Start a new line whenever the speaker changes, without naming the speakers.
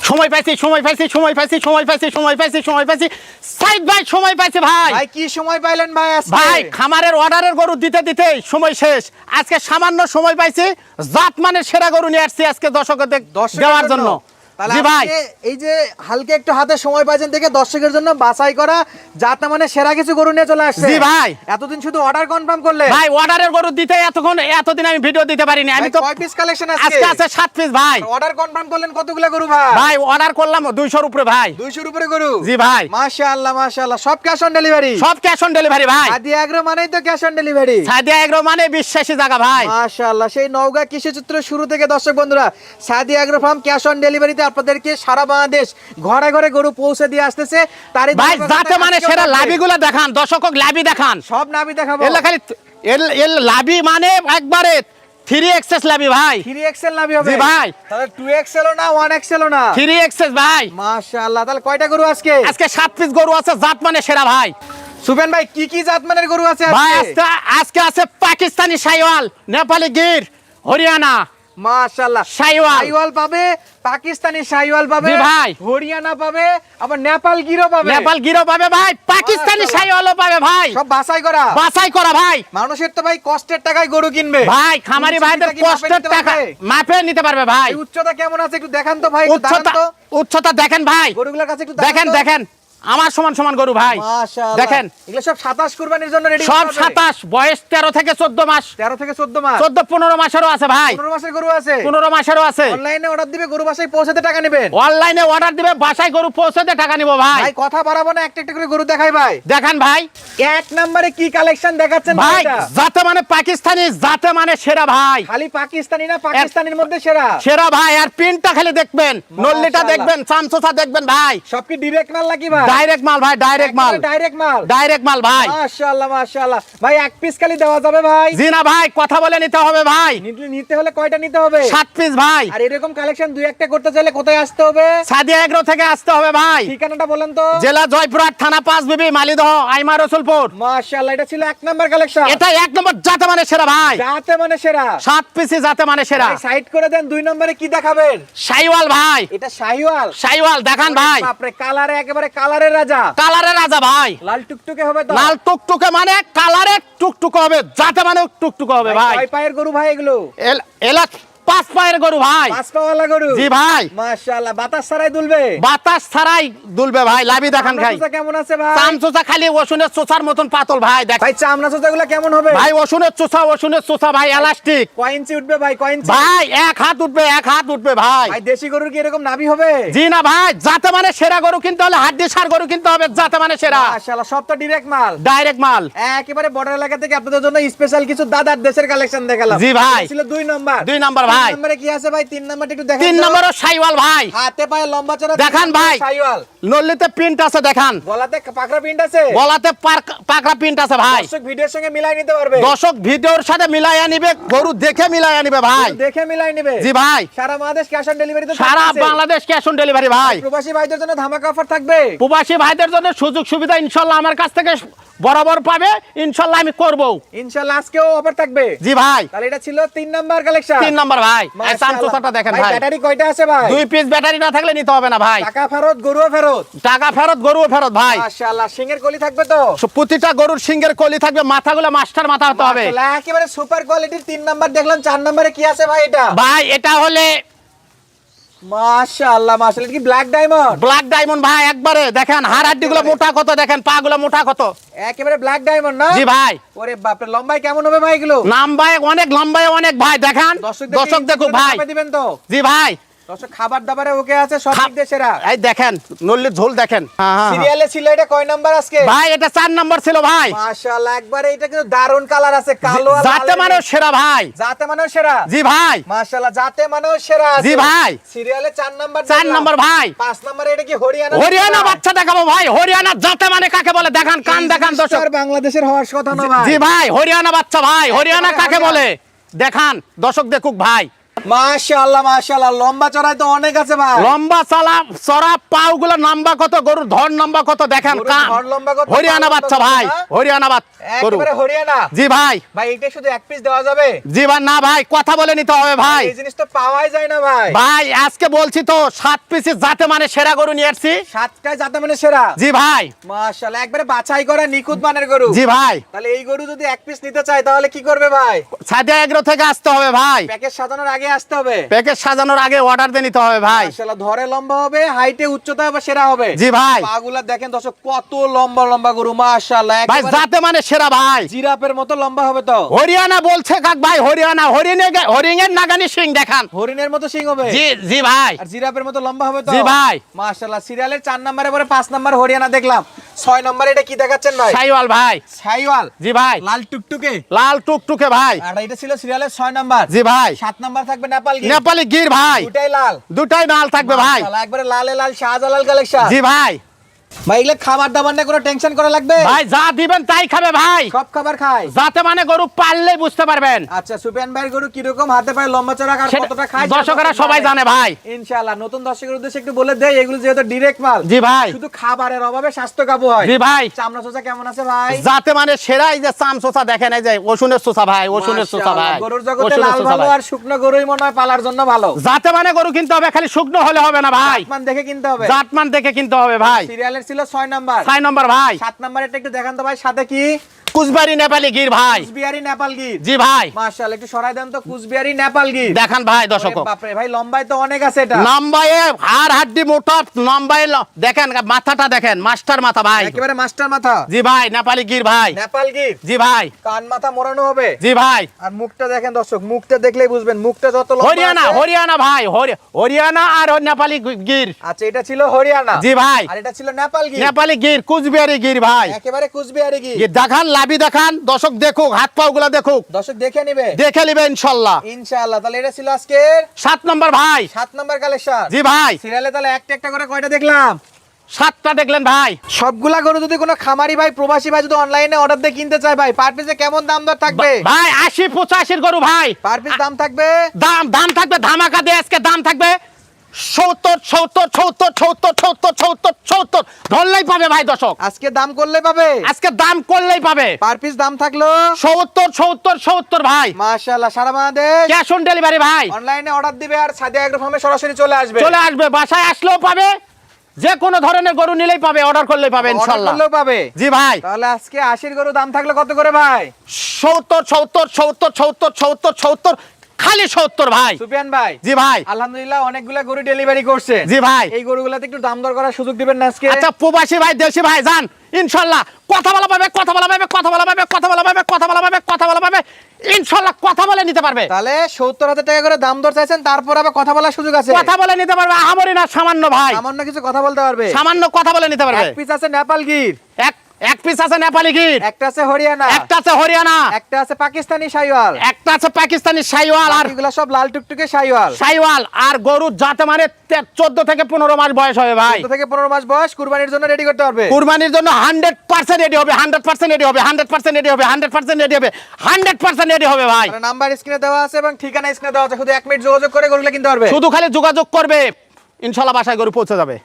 সময় পাইছি সাইদ ভাই সময় পাইছে ভাই।
ভাই কি সময় পাইলেন ভাই আজকে?
ভাই খামারের অর্ডারের গরু দিতে দিতে সময় শেষ। আজকে সামান্য সময় পাইছি, জাত মানে সেরা গরু নিয়ে আসছি আজকে দর্শকদের দেওয়ার জন্য।
তাহলে
জি ভাই,
আজকে এই যে হালকা একটু হাতে সময় পাইছেন থেকে দর্শকের জন্য বাছাই করা জাত মানে সেরা কিছু গরু নিয়ে চলে আসছে।
জি ভাই,
এতদিন শুধু অর্ডার কনফার্ম করলে
ভাই অর্ডারের গরু দিতে এতদিন আমি ভিডিও দিতে পারিনি। আমি তো
কয় পিস কালেকশন
আজকে আছে 7 পিস ভাই।
অর্ডার কনফার্ম করলেন কতগুলো গরু ভাই?
ভাই অর্ডার করলাম 200 উপরে ভাই।
200 উপরে গরু।
জি ভাই,
মাশাআল্লাহ মাশাআল্লাহ, সব ক্যাশ অন ডেলিভারি।
সব ক্যাশ অন ডেলিভারি ভাই।
সাদিয়া এগ্রো মানেই তো cash on delivery.
Sadia agro মানে বিশ্বাসী জায়গা ভাই।
মাশাআল্লাহ, সেই নওগাঁ কৃষিচিত্র শুরু থেকে দর্শক বন্ধুরা Sadia agro farm cash on ডেলিভারিতে আপনাদেরকে সারা বাংলাদেশ ঘরে ঘরে গরু পৌঁছে দিয়ে আসতেছে। তারই
ভাই যাতে মানে সেরা লাভিগুলো দেখান, দর্শকক লাভি দেখান।
সব নাবি দেখাবো।
এলা খালি এল লাভি মানে একবারে 3XS লাভি ভাই।
3XL নাবি হবে।
জি ভাই,
তাহলে 2XL ও না 1XL ও না।
3XS ভাই।
মাশাআল্লাহ, তাহলে কয়টা গরু আজকে?
আজকে 7 পিস গরু আছে, জাত মানে সেরা ভাই।
সুবেন ভাই কি কি জাতমানের গরু আছে
ভাই
আজকে?
আজকে আছে পাকিস্তানি শাইওয়াল, নেপালি গির, হরিয়ানা
মাশাআল্লাহ,
শাইওয়াল।
শাইওয়াল পাবে, পাকিস্তানি শাইওয়াল পাবে,
জি ভাই।
হরিয়ানা পাবে, আবার নেপাল গিরও পাবে।
নেপাল গিরো পাবে ভাই, পাকিস্তানি
মাশাআল্লাহ।
শাইওয়ালও পাবে ভাই।
সব বাছাই করা।
বাছাই করা ভাই।
মানুষের তো ভাই কষ্টের টাকায় গরু কিনবে
ভাই খামারি
উচ্চতা
ভাইদের
কি মাপে
কষ্টের
নিতে
টাকা
পারবে?
মাপে নিতে পারবে ভাই।
এই উচ্চতা কেমন আছে একটু দেখান তো ভাই, একটু দাঁড়ান
উচ্চতা
তো।
উচ্চতা দেখেন ভাই,
গরুগুলোর কাছে একটু
দেখেন
দাঁড়ান তো।
দেখেন আমার সমান সমান গরু ভাই।
মাশাআল্লাহ,
দেখেন
এগুলো সব 27 কুরবানির জন্য রেডি
সব 27, বয়স 13 থেকে 14 মাস।
13 থেকে 14 মাস।
14-15 মাসেরও আছে ভাই।
15 মাসের গরু আছে।
15 মাসেরও আছে।
অনলাইনে অর্ডার দিবে, গরু বাসায় পৌঁছাতে টাকা নেবেন।
অনলাইনে অর্ডার দিবে, বাসায় গরু পৌঁছাতে টাকা নিব ভাই।
ভাই কথা বাড়াবো না, একটা একটা করে গরু দেখাই ভাই।
দেখান ভাই।
এক নম্বরে কি কালেকশন দেখাচ্ছেন
ভাই
ভাইটা?
যাতে মানে পাকিস্তানি, যাতে মানে সেরা ভাই।
খালি পাকিস্তানি না, পাকিস্তানির মধ্যে সেরা।
সেরা ভাই। আর প্রিন্টটা খালি দেখবেন, নল্লিটা দেখবেন, চামচোচা দেখবেন ভাই।
সব কি ডাইরেক্ট মাল নাকি ভাই?
ডাইরেক্ট মাল ভাই, ডাইরেক্ট মাল,
ডাইরেক্ট মাল।
ডাইরেক্ট মাল ভাই।
মাশাআল্লাহ মাশাআল্লাহ, ভাই এক পিস খালি দেওয়া যাবে ভাই?
জি না ভাই, কথা বলে নিতে হবে ভাই।
নিতে হলে কয়টা নিতে হবে?
7 পিস ভাই।
আর এরকম কালেকশন দুই একটা করতে চাইলে কোথায় আসতে হবে?
সাদিয়া এগ্রো থেকে আসতে হবে ভাই।
ঠিকানাটা বলেন তো।
জেলা জয়পুরহাট, থানা 5 বিবি, মালিদহ, আইমা রসুলপুর।
মাশাআল্লাহ, এটা ছিল এক নাম্বার কালেকশন।
এটা 1 নম্বর জাতে মানে সেরা ভাই।
যাতে মানে সেরা।
7 পিসি জাতে মানে সেরা।
ভাই সাইড করে দেন, দুই নম্বরে কি দেখাবেন?
শাইওয়াল ভাই।
এটা শাহিওয়াল।
শাইওয়াল দেখান ভাই।
বাপরে, কালারে একেবারে কালারের রাজা।
কালারের রাজা ভাই।
লাল টুকটুকে হবে তো?
লাল টুকটুকে মানে কালারে টুকটুকে হবে, যাতে মানে টুকটুকে হবে ভাই।
কয় পায়ের গরু ভাই এগুলো?
এলা 5 পায়ের গরু ভাই।
5 পাওয়ালা গরু।
জি ভাই।
মাশাআল্লাহ, বাতাস ছাড়াই দুলবে।
বাতাস ছাড়াই দুলবে ভাই। লাভি দেখান ভাই।
চামড়া কেমন আছে ভাই?
চামচোচা খালি ওষুনের চোচার মতন পাতল ভাই। দেখ
ভাই চামড়া চোচাগুলো কেমন হবে?
ভাই ওষুনের চোচা ভাই, এলাস্টিক
কয় ইঞ্চি উঠবে ভাই, কয় ইঞ্চি?
ভাই। 1 হাত উঠবে, 1 হাত উঠবে ভাই।
ভাই দেশি গরুর কি এরকম নাভি হবে?
জি না ভাই, যাতে মানে সেরা গরু কিনতে হলে হাড্ডি সার গরু কিনতে হবে, যাতে মানে সেরা।
মাশাআল্লাহ, সব তো ডাইরেক্ট মাল।
ডাইরেক্ট মাল।
একেবারে বর্ডার এলাকা থেকে আপনাদের জন্য স্পেশাল কিছু দাদার দেশের কালেকশন দেখালাম।
জি ভাই।
এটা ছিল 2 নাম্বার।
2 নাম্বার ভাই।
3 নম্বরে কি আছে ভাই? 3 নাম্বারটা একটু দেখান।
3
তো।
নম্বরও শাইওয়াল ভাই।
হাতে পায়ে লম্বা চড়া
দেখান ভাই।
শাহিওয়াল।
নল্লিতে প্রিন্ট আছে দেখান।
গলাতে পাকড়া প্রিন্ট আছে।
গলাতে পাকড়া প্রিন্ট আছে ভাই।
দর্শক ভিডিওর সঙ্গে মিলাই নিতে পারবে।
দর্শক ভিডিওর সাথে মিলাইয়া নিবে, গরু দেখে মিলাইয়া নিবে ভাই।
দেখে মিলাই নিবে।
জি ভাই।
সারা বাংলাদেশ ক্যাশ অন ডেলিভারি তো
সারা
থাকছে।
বাংলাদেশ ক্যাশ অন ডেলিভারি ভাই।
প্রবাসী ভাইদের জন্য ধামাকা অফার থাকবে।
প্রবাসী ভাইদের জন্য সুযোগ সুবিধা ইনশাআল্লাহ আমার কাছ থেকে বরাবর পাবে, ইনশাআল্লাহ আমি করব।
ইনশাআল্লাহ আজকেও অফার থাকবে।
জি ভাই।
তাহলে এটা ছিল 3 নাম্বার কালেকশন।
3 নাম্বার ভাই। এই চামচোচাটা দেখেন ভাই।
ব্যাটারি কয়টা আছে ভাই?
2 পিস ব্যাটারি না থাকলে নিতে হবে না ভাই।
টাকা ফেরত, গরুও ফেরত।
টাকা ফেরত, গরুও ফেরত ভাই।
মাশাআল্লাহ, সিংহের কলি থাকবে তো?
প্রতিটা গরুর সিংহের কলি থাকবে, মাথাগুলো মাস্টার মাথা হতে হবে
মাশাআল্লাহ, একেবারে সুপার কোয়ালিটির 3 নাম্বার দেখলাম। 4 নাম্বারে কি আছে ভাই এটা?
ভাই। এটা হলে
মাশাআল্লাহ মাশাআল্লাহ, এটা কি ব্ল্যাক ডায়মন্ড?
ব্ল্যাক ডায়মন্ড ভাই। একবারে দেখেন হাড় হাড্ডিগুলো মোটা কত, দেখেন পাগুলো মোটা কত।
একেবারে ব্ল্যাক ডায়মন্ড না?
জি ভাই।
ওরে বাপ রে, লম্বায় কেমন হবে ভাই এগুলো?
লম্বায় অনেক, লম্বায় অনেক ভাই। দেখান দর্শক দেখুক ভাই।
দিবেন তো?
জি ভাই।
দর্শক খাবার দাবারে ওকে আছে, সব দিক দিয়ে সেরা।
এই দেখেন নল্লির ঝোল দেখেন।
সিরিয়ালে ছিল এটা কয় নাম্বার আজকে?
ভাই এটা 4 নাম্বার ছিল ভাই।
মাশাআল্লাহ, একবারে এটা কিন্তু দারুন কালার আছে, কালো আর
যাতে মানে সেরা ভাই।
জাতে মানে সেরা।
জি ভাই।
মাশাআল্লাহ, জাতে মানে সেরা আছে।
জি ভাই।
সিরিয়ালে 4 নাম্বার।
4 নাম্বার ভাই।
5 নাম্বারে এটা কি হরিয়ানা?
হরিয়ানা বাচ্চা দেখাবো ভাই। হরিয়ানা জাতে মানে কাকে বলে দেখান, কান দেখান দর্শক।
আর বাংলাদেশের হওয়ার কথা না ভাই।
জি ভাই, হরিয়ানা বাচ্চা ভাই। হরিয়ানা কাকে বলে দেখান, দর্শক দেখুক ভাই।
মাশাআল্লাহ মাশাআল্লাহ, লম্বা চড়াই তো অনেক আছে ভাই।
লম্বা চড়া পাও গুলো লম্বা কত, গরুর ধর লম্বা কত দেখেন।
গরুর ধর লম্বা কত,
হরিয়ানা
পা
বাচ্চা
লম্বা
ভাই,
কত, না?
হরিয়ানা গরু।
একেবারে হরিয়ানা।
জি ভাই।
ভাই এটা শুধু এক পিস দেওয়া যাবে?
জি ভাই, না ভাই, কথা বলে নিতে হবে ভাই।
এই জিনিস তো পাওয়াই যায় না ভাই।
ভাই আজকে বলছি তো 7 পিসের জাতে মানে সেরা গরু নিয়ে আসছি।
7টায় জাতে মানে সেরা।
জি ভাই।
মাশাআল্লাহ, একবারে বাছাই করা নিখুঁত মানের গরু।
জি ভাই।
তাহলে এই গরু যদি এক পিস নিতে চায় তাহলে কি করবে ভাই?
সাদিয়া এগ্রো থেকে আসতে হবে ভাই।
প্যাকেজ সাজানোর আগে আসতে হবে।
প্যাকেজ সাজানোর আগে অর্ডার দিয়ে নিতে হবে ভাই।
মাশাআল্লাহ, ধরে লম্বা হবে, হাইটে উচ্চতা হবে সেরা হবে।
জি ভাই।
পাগুলা দেখেন দর্শক, কত লম্বা লম্বা গরু মাশাআল্লাহ।
ভাই জাতে মানে সেরা ভাই।
জিরাফের মতো লম্বা হবে তো।
হরিয়ানা বলছে কাক ভাই, হরিয়ানা হরিণের নাগানি সিং দেখান।
হরিণের মতো সিং হবে।
জি জি ভাই।
আর জিরাফের মতো লম্বা হবে তো।
জি ভাই।
মাশাআল্লাহ, সিরিয়ালের 4 নম্বরে পরে 5 নম্বর হরিয়ানা দেখলাম। 6 নম্বরে এটা কি দেখাচ্ছেন ভাই?
সাইওয়াল ভাই।
সাইওয়াল।
জি ভাই।
লাল টুকটুকে।
লাল টুকটুকে ভাই।
আর এটা ছিল সিরিয়ালের 6 নম্বর।
জি ভাই।
7 নম্বর থাকবে নেপাল গির।
নেপালি গির ভাই।
দুটাই লাল।
দুটাই লাল থাকবে ভাই।
মাশাআল্লাহ, একবারে লালে লাল শাহজালাল কালেকশন।
জি ভাই।
ভাই এগুলো খাবার দাবার নিয়ে কোনো টেনশন করা লাগবে?
ভাই যা দিবেন তাই খাবে ভাই।
সব খাবার খায়।
যাতে মানে গরু পাললেই বুঝতে পারবেন।
আচ্ছা, সুফিয়ান ভাইয়ের গরু কিরকম, হাতে পায়ে লম্বা চড়া আর
সেটা
কতটা খায়
দর্শকরা সবাই জানে ভাই।
ইনশাআল্লাহ। নতুন দর্শকের উদ্দেশ্যে একটু বলে দেই, এগুলো যেহেতু ডাইরেক্ট মাল।
জি ভাই।
শুধু খাবারের অভাবে স্বাস্থ্য কাবু হয়।
জি ভাই।
চামড়া চোচা কেমন আছে ভাই?
যাতে মানে সেরাই যে চাম সোসা দেখেন, এই যে ওষুনের সোসা ভাই, ওষুনের সোসা ভাই।
মাশাআল্লাহ, গরুর জগতে
ওষুনের
লাল
সোসা
ভালো
ভাই।
আর শুকনো গরুই মনে হয় পালার জন্য ভালো।
যাতে মানে গরু কিনতে হবে, খালি শুকনো হলে হবে না ভাই।
জাতমান দেখে কিনতে হবে।
জাতমান দেখে কিনতে হবে ভাই।
সিরিয়ালের ছিল 6 নাম্বার।
6 নম্বর ভাই।
7 নাম্বারেরটা একটু দেখান তো ভাই, সাথে কি?
কুচবাড়ি নেপালি গির ভাই।
কুচবিহারি নেপাল গির।
জি ভাই।
মাশাআল্লাহ, একটু সরাই দেন তো কুচবিহারি নেপাল গির।
দেখান ভাই দর্শক।
ওরে বাপরে ভাই, লম্বায় তো অনেক আছে এটা।
লম্বায় হাড় হাড্ডি মোটা, লম্বায় দেখেন মাথাটা দেখেন, মাস্টার মাথা ভাই।
একেবারে মাস্টার মাথা।
জি ভাই। নেপালি গির ভাই।
নেপাল গির।
জি ভাই।
কান মাথা মোড়ানো হবে।
জি ভাই।
আর মুখটা দেখেন দর্শক, মুখটা দেখলেই বুঝবেন মুখটা যত লম্বা
হরিয়ানা,
আছে।
হরিয়ানা ভাই। হরিয়ানা আর নেপালি গির।
আচ্ছা, এটা ছিল হরিয়ানা।
জি ভাই।
আর এটা ছিল নেপাল গির।
নেপালি গির, কুচবিহারি গির ভাই।
একেবারে কুচবিহারি গির।
গির দেখান, লাভি দেখান, দর্শক দেখুক, হাত পাও গুলা দেখুক,
দর্শক দেখে নিবে।
দেখে নিবে ইনশাল্লাহ।
ইনশাআল্লাহ। তাহলে এটা ছিল আজকে
7 নম্বর ভাই।
7 নাম্বার কালেকশন।
জি ভাই।
সিরিয়ালে তাহলে একটা একটা করে কয়টা দেখলাম?
7টা দেখলেন ভাই।
সবগুলা গরু যদি কোনো খামারি ভাই, প্রবাসী ভাই যদি অনলাইনে অর্ডার দিয়ে কিনতে চায় ভাই, পার পিসে কেমন দাম দর থাকবে?
ভাই 80-85 গরু ভাই।
পার পিস দাম থাকবে?
দাম থাকবে ধামাকা দিয়ে, আজকে দাম থাকবে 70 ধরলেই পাবে ভাই দর্শক।
আজকে দাম করলে পাবে?
আজকে দাম করলেই পাবে।
পার পিস দাম থাকলো
70 ভাই।
মাশাআল্লাহ, সারা বাংলাদেশ
ক্যাশ অন ডেলিভারি ভাই।
অনলাইনে অর্ডার দিবে আর সাদিয়া এগ্রো ফার্মে সরাসরি চলে আসবে।
চলে আসবে, বাসায় আসলেও পাবে, যে কোনো ধরনের গরু নিলেই পাবে, অর্ডার করলেই পাবে
অর্ডার
ইনশাআল্লাহ।
করলেও পাবে।
জি ভাই।
তাহলে আজকে 80 গরু দাম থাকলো কত করে ভাই?
70 খালি 70 ভাই।
সুফিয়ান ভাই।
জি ভাই।
আলহামদুলিল্লাহ, অনেকগুলা গরু ডেলিভারি করছে।
জি ভাই।
এই গরুগুলাতে একটু দাম দর করার সুযোগ দিবেন না আজকে?
আচ্ছা, প্রবাসী ভাই, দেশি ভাই যান ইনশাআল্লাহ, কথা বলা পাবে, কথা বলা পাবে, কথা বলা পাবে, কথা বলা পাবে, কথা বলা পাবে, কথা বলা পাবে ইনশাআল্লাহ, কথা বলে নিতে পারবে।
তাহলে 70,000 টাকা করে দাম দর চাইছেন, তারপর আবার কথা বলার সুযোগ আছে।
কথা বলে নিতে পারবে, আমারই না সামান্য ভাই,
সামান্য কিছু কথা বলতে পারবে।
সামান্য কথা বলে নিতে পারবে।
এক পিস আছে নেপাল গির,
এক পিস আছে নেপালি গির,
একটা আছে হরিয়ানা,
একটা আছে হরিয়ানা,
একটা আছে পাকিস্তানি শাইওয়াল,
একটা আছে পাকিস্তানি শাইওয়াল, আর
এগুলা সব লাল টুকটুকে শাইওয়াল।
শাইওয়াল আর গরুর জাতে মানে 14 থেকে 15 মাস বয়স হবে ভাই।
14 থেকে 15 মাস বয়স, কুরবানির জন্য রেডি করতে পারবে।
কুরবানির জন্য 100% রেডি হবে, 100% রেডি হবে, 100% রেডি হবে, 100% রেডি হবে, 100% রেডি হবে ভাই।
তাহলে নাম্বার স্ক্রিনে দেওয়া আছে এবং ঠিকানা স্ক্রিনে দেওয়া আছে, শুধু 1 মিনিট যোগাযোগ করে গরুগুলো কিনতে পারবে।
শুধু খালি যোগাযোগ করবে, ইনশাআল্লাহ বাসায় গরু পৌঁছে যাবে।